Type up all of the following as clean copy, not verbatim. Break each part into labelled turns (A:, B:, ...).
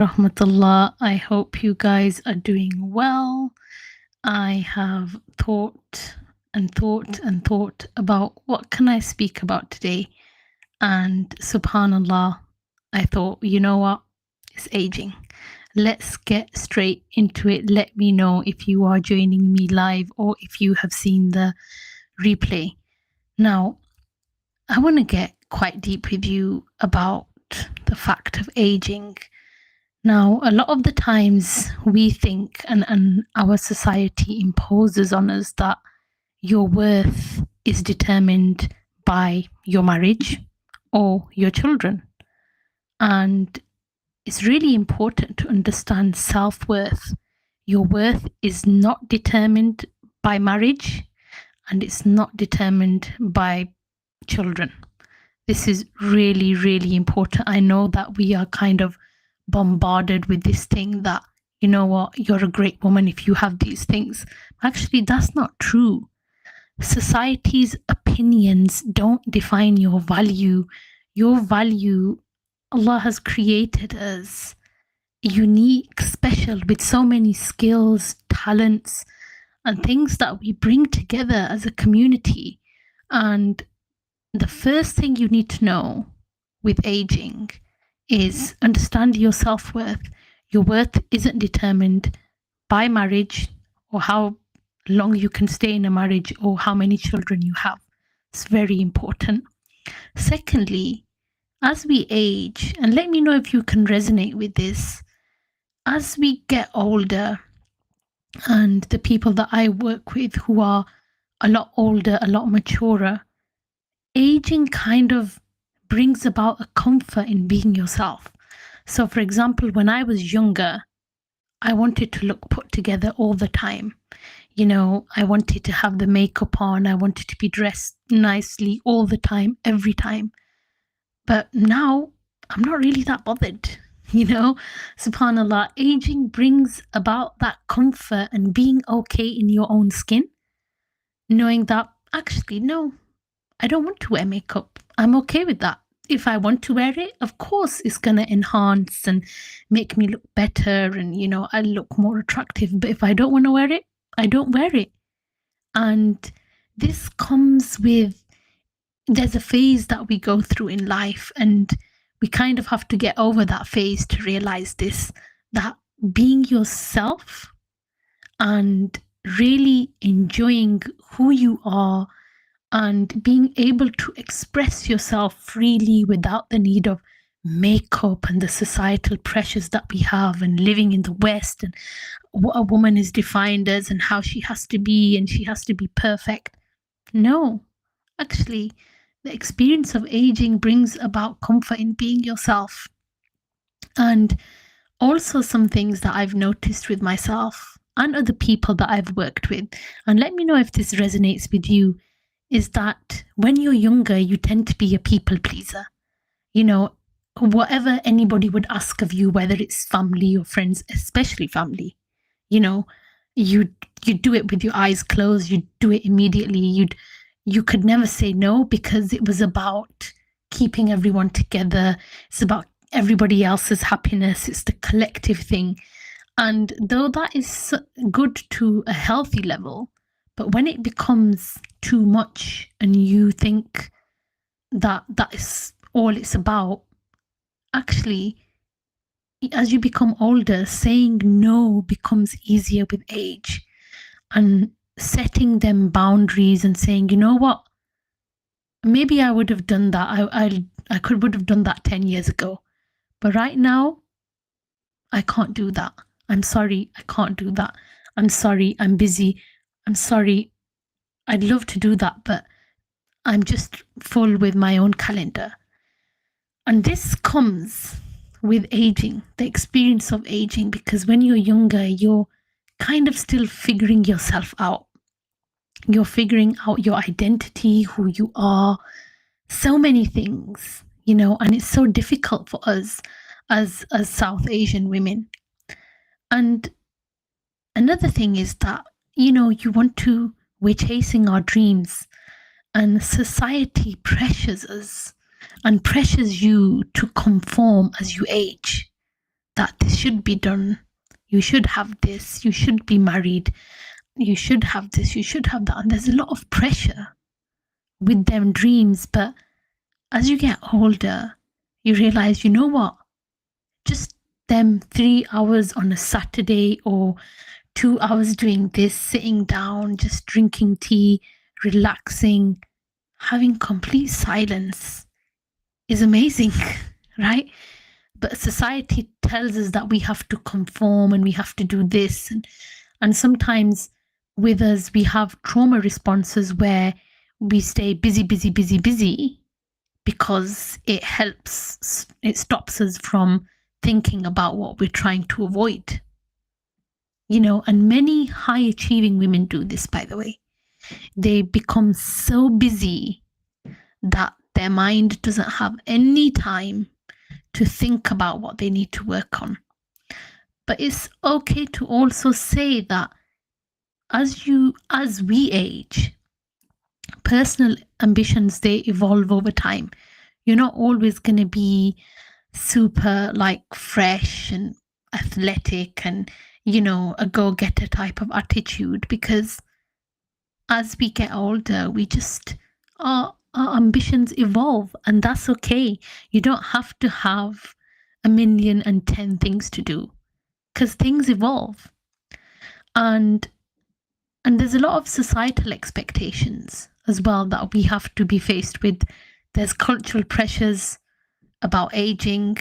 A: Rahmatullah. I hope you guys are doing well. I have thought and thought and thought about what can I speak about today. And subhanallah, I thought, you know what? It's aging. Let's get straight into it. Let me know if you are joining me live or if you have seen the replay. Now, I want to get quite deep with you about the fact of aging. Now, a lot of the times we think, and our society imposes on us, that your worth is determined by your marriage or your children. And it's really important to understand self worth. Your worth is not determined by marriage and it's not determined by children. This is really, really important. I know that we are kind of bombarded with this thing that, you know what, you're a great woman if you have these things. Actually, that's not true. Society's opinions don't define your value. Your value, Allah has created us unique, special, with so many skills, talents, and things that we bring together as a community. And the first thing you need to know with aging is understand your self-worth. Your worth isn't determined by marriage or how long you can stay in a marriage or how many children you have. It's very important. Secondly, as we age, and let me know if you can resonate with this, as we get older, and the people that I work with who are a lot older, a lot maturer, aging kind of brings about a comfort in being yourself. So, for example, when I was younger, I wanted to look put together all the time. You know, I wanted to have the makeup on, I wanted to be dressed nicely all the time, every time. But now I'm not really that bothered. You know, subhanAllah, aging brings about that comfort and being okay in your own skin, knowing that actually, no, I don't want to wear makeup. I'm okay with that. If I want to wear it, of course, it's going to enhance and make me look better and, you know, I look more attractive. But if I don't want to wear it, I don't wear it. And this comes with, there's a phase that we go through in life and we kind of have to get over that phase to realize this, that being yourself and really enjoying who you are and being able to express yourself freely without the need of makeup and the societal pressures that we have and living in the West and what a woman is defined as and how she has to be and she has to be perfect. No, actually, the experience of aging brings about comfort in being yourself. And also some things that I've noticed with myself and other people that I've worked with, and let me know if this resonates with you, is that when you're younger, you tend to be a people pleaser. You know, whatever anybody would ask of you, whether it's family or friends, especially family, you know, you do it with your eyes closed, you do it immediately. You could never say no because it was about keeping everyone together. It's about everybody else's happiness. It's the collective thing. And though that is good to a healthy level, but when it becomes too much and you think that that is all it's about, actually, as you become older, saying no becomes easier with age and setting them boundaries and saying, you know what, maybe I would have done that. I would have done that 10 years ago. But right now, I can't do that. I'm sorry, I can't do that. I'm sorry, I'm busy. I'm sorry, I'd love to do that, but I'm just full with my own calendar. And this comes with aging, the experience of aging, because when you're younger, you're kind of still figuring yourself out. You're figuring out your identity, who you are, so many things, you know, and it's so difficult for us as South Asian women. And another thing is that, you know, we're chasing our dreams and society pressures us and pressures you to conform as you age. that this should be done. You should have this. You should be married. You should have this. You should have that. And there's a lot of pressure with them dreams. But as you get older, you realize, you know what? Just them 3 hours on a Saturday or 2 hours doing this, sitting down, just drinking tea, relaxing, having complete silence is amazing, right? But society tells us that we have to conform and we have to do this. And sometimes with us, we have trauma responses where we stay busy, busy, busy, busy because it helps, it stops us from thinking about what we're trying to avoid. And many high achieving women do this, by the way. They become so busy that their mind doesn't have any time to think about what they need to work on. But it's okay to also say that as we age, personal ambitions, they evolve over time. You're not always going to be super like fresh and athletic and a go-getter type of attitude, because as we get older, we just our ambitions evolve, and that's okay. You don't have to have 1,000,010 things to do, because things evolve. And there's a lot of societal expectations as well that we have to be faced with. There's cultural pressures about aging,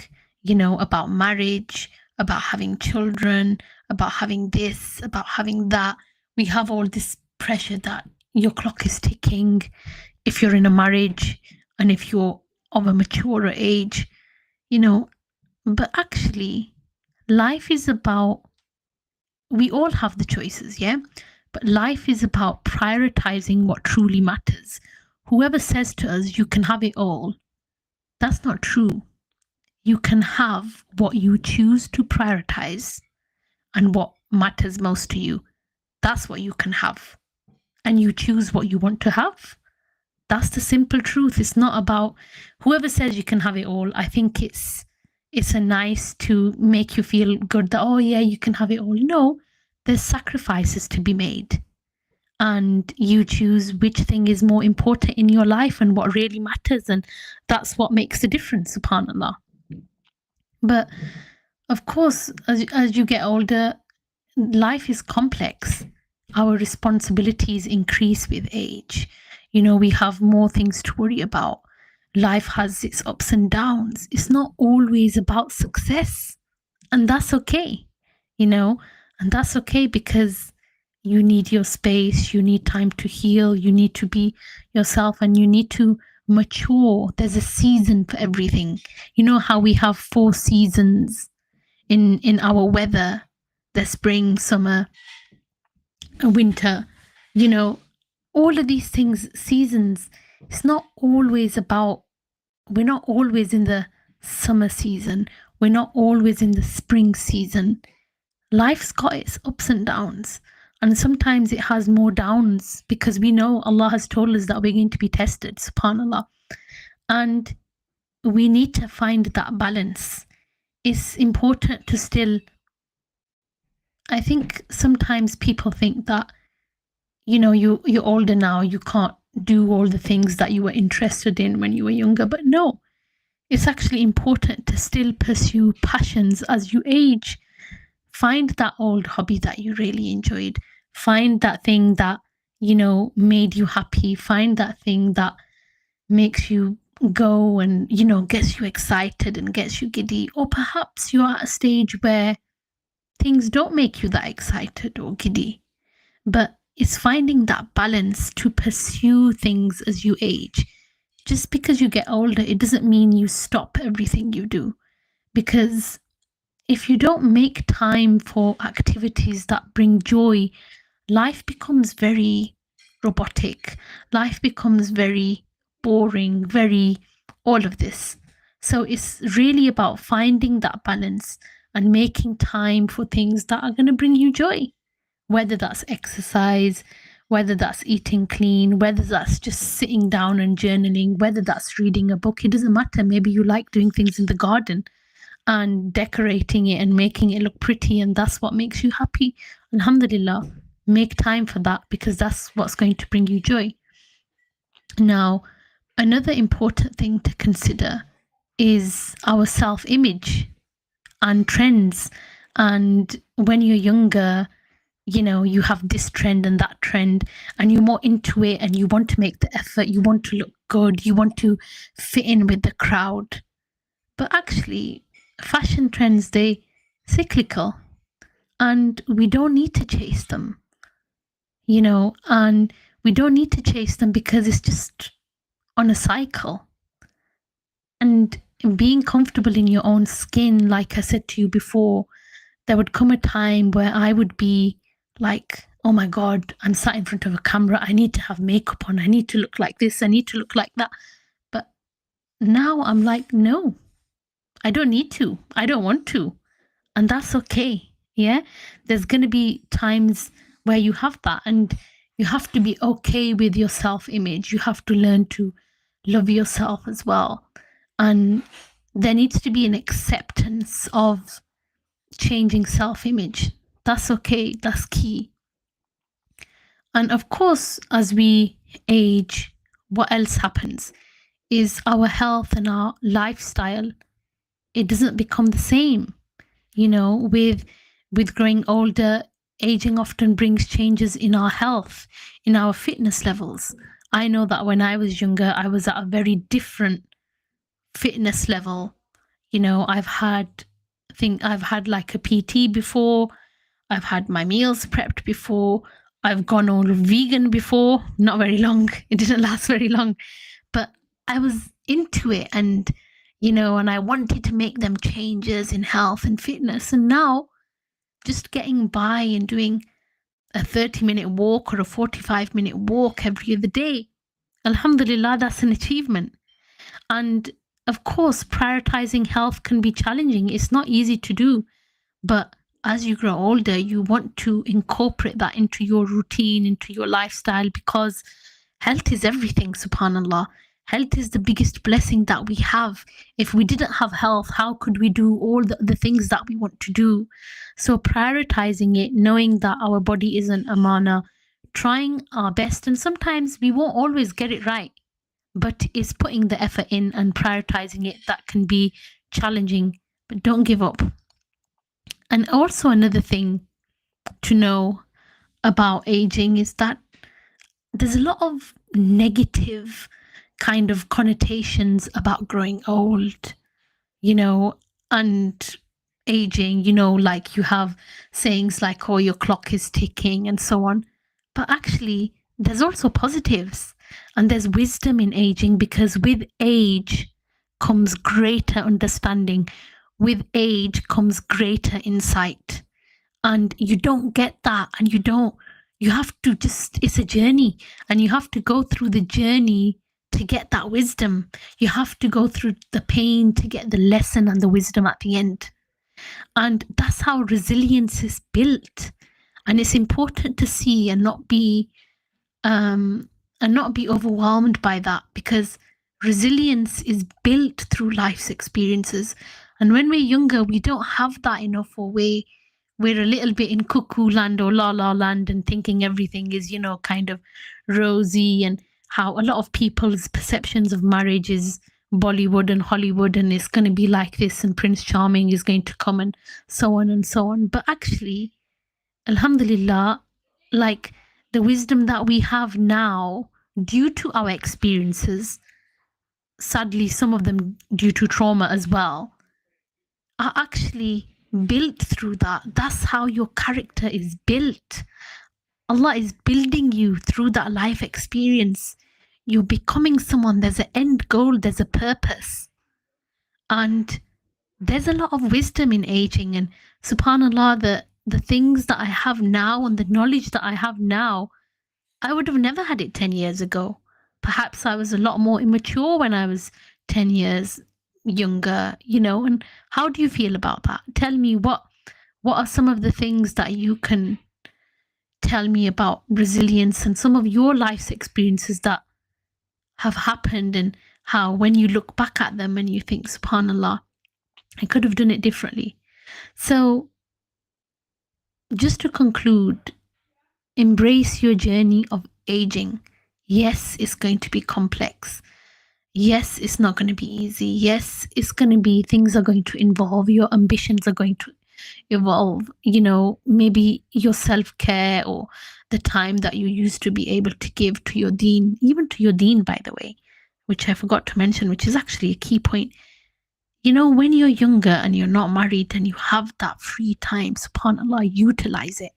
A: about marriage, about having children, about having this, about having that. We have all this pressure that your clock is ticking if you're in a marriage and if you're of a maturer age, but actually life is about, we all have the choices, yeah? But life is about prioritizing what truly matters. Whoever says to us, you can have it all, that's not true. You can have what you choose to prioritize and what matters most to you. That's what you can have. And you choose what you want to have. That's the simple truth. It's not about whoever says you can have it all. I think it's a nice to make you feel good that, oh yeah, you can have it all. No, there's sacrifices to be made. And you choose which thing is more important in your life and what really matters. And that's what makes the difference, subhanAllah. But of course, as you get older, life is complex. Our responsibilities increase with age. We have more things to worry about. Life has its ups and downs. It's not always about success. And that's okay, and that's okay, because you need your space, you need time to heal, you need to be yourself, and you need to mature. There's a season for everything. You know how we have 4 seasons in our weather: the spring, summer, winter, all of these things, seasons. It's not always about, we're not always in the summer season, we're not always in the spring season. Life's got its ups and downs, and sometimes it has more downs because we know Allah has told us that we're going to be tested, subhanAllah. And we need to find that balance. It's important to still, I think sometimes people think that, you're older now, you can't do all the things that you were interested in when you were younger. But no, it's actually important to still pursue passions as you age. Find that old hobby that you really enjoyed. Find that thing that, made you happy. Find that thing that makes you go and, gets you excited and gets you giddy. Or perhaps you're at a stage where things don't make you that excited or giddy. But it's finding that balance to pursue things as you age. Just because you get older, it doesn't mean you stop everything you do. Because if you don't make time for activities that bring joy, life becomes very robotic. Life becomes very boring, very all of this. So it's really about finding that balance and making time for things that are going to bring you joy. Whether that's exercise, whether that's eating clean, whether that's just sitting down and journaling, whether that's reading a book, it doesn't matter. Maybe you like doing things in the garden and decorating it and making it look pretty, and that's what makes you happy. Alhamdulillah, make time for that, because that's what's going to bring you joy. Now, another important thing to consider is our self-image and trends. And when you're younger, you have this trend and that trend, and you're more into it, and you want to make the effort, you want to look good, you want to fit in with the crowd. But actually, fashion trends, they cyclical, and we don't need to chase them, and we don't need to chase them because it's just on a cycle. And being comfortable in your own skin, like I said to you before, there would come a time where I would be like, oh my God, I'm sat in front of a camera. I need to have makeup on. I need to look like this. I need to look like that. But now I'm like, no, I don't need to. I don't want to. And that's okay. Yeah. There's going to be times where you have that, and you have to be okay with your self image. You have to learn to love yourself as well. And there needs to be an acceptance of changing self-image. That's okay. That's key. And of course, as we age, what else happens is our health and our lifestyle, it doesn't become the same. With growing older, aging often brings changes in our health, in our fitness levels. I know that when I was younger, I was at a very different fitness level. I've had like a PT before. I've had my meals prepped before. I've gone all vegan before. Not very long. It didn't last very long. But I was into it, and and I wanted to make them changes in health and fitness. And now just getting by and doing a 30-minute walk or a 45-minute walk every other day, alhamdulillah, that's an achievement. And of course, prioritizing health can be challenging. It's not easy to do. But as you grow older, you want to incorporate that into your routine, into your lifestyle, because health is everything, subhanAllah. Health is the biggest blessing that we have. If we didn't have health, how could we do all the things that we want to do? So prioritizing it, knowing that our body isn't amana, trying our best, and sometimes we won't always get it right, but it's putting the effort in and prioritizing it that can be challenging. But don't give up. And also another thing to know about aging is that there's a lot of negative kind of connotations about growing old, and aging, like you have sayings like, oh, your clock is ticking and so on. But actually, there's also positives, and there's wisdom in aging, because with age comes greater understanding. With age comes greater insight. And you don't get that, and you have to it's a journey, and you have to go through the journey to get that wisdom. You have to go through the pain to get the lesson and the wisdom at the end. And that's how resilience is built. And it's important to see and not be overwhelmed by that, because resilience is built through life's experiences. And when we're younger, we don't have that enough, or we're a little bit in cuckoo land or la la land, and thinking everything is, kind of rosy, and how a lot of people's perceptions of marriage is Bollywood and Hollywood, and it's going to be like this, and Prince Charming is going to come, and so on and so on. But actually, alhamdulillah, like the wisdom that we have now, due to our experiences, sadly, some of them due to trauma as well, are actually built through that. That's how your character is built. Allah is building you through that life experience. You're becoming someone. There's an end goal, there's a purpose. And there's a lot of wisdom in aging. And subhanAllah, the things that I have now and the knowledge that I have now, I would have never had it 10 years ago. Perhaps I was a lot more immature when I was 10 years younger, and how do you feel about that? Tell me what are some of the things that you can tell me about resilience and some of your life's experiences that have happened, and how when you look back at them and you think, subhanallah, I could have done it differently. So, just to conclude, embrace your journey of aging. Yes, it's going to be complex. Yes, it's not going to be easy. Yes, it's going to be, things are going to involve, your ambitions are going to evolve. Maybe your self care or the time that you used to be able to give to your deen, even to your deen, by the way, which I forgot to mention, which is actually a key point. When you're younger and you're not married and you have that free time, subhanAllah, utilize it.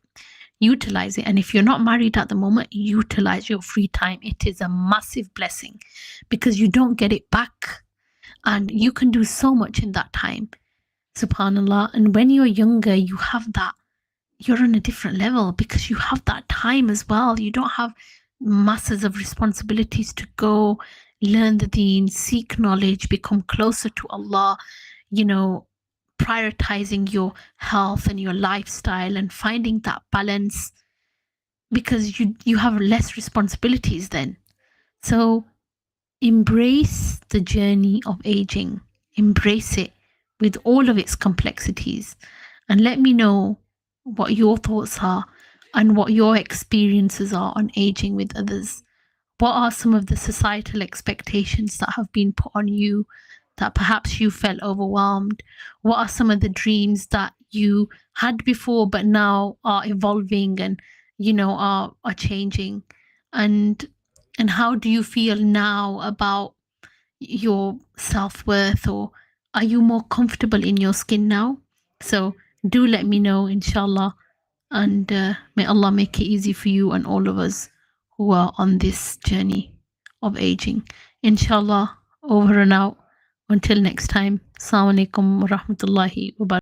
A: Utilize it. And if you're not married at the moment, utilize your free time. It is a massive blessing because you don't get it back. And you can do so much in that time, subhanAllah. And when you're younger, you have that, you're on a different level because you have that time as well. You don't have masses of responsibilities to go learn the deen, seek knowledge, become closer to Allah, you know, prioritizing your health and your lifestyle and finding that balance because you have less responsibilities then. So embrace the journey of aging. Embrace it with all of its complexities and let me know what your thoughts are and what your experiences are on aging with others. What are some of the societal expectations that have been put on you that perhaps you felt overwhelmed? What are some of the dreams that you had before but now are evolving and are changing? And how do you feel now about your self-worth, or are you more comfortable in your skin now? So do let me know, inshallah, and may Allah make it easy for you and all of us who are on this journey of aging. Inshallah, over and out. Until next time. Assalamu alaikum wa rahmatullahi wa barakatuh.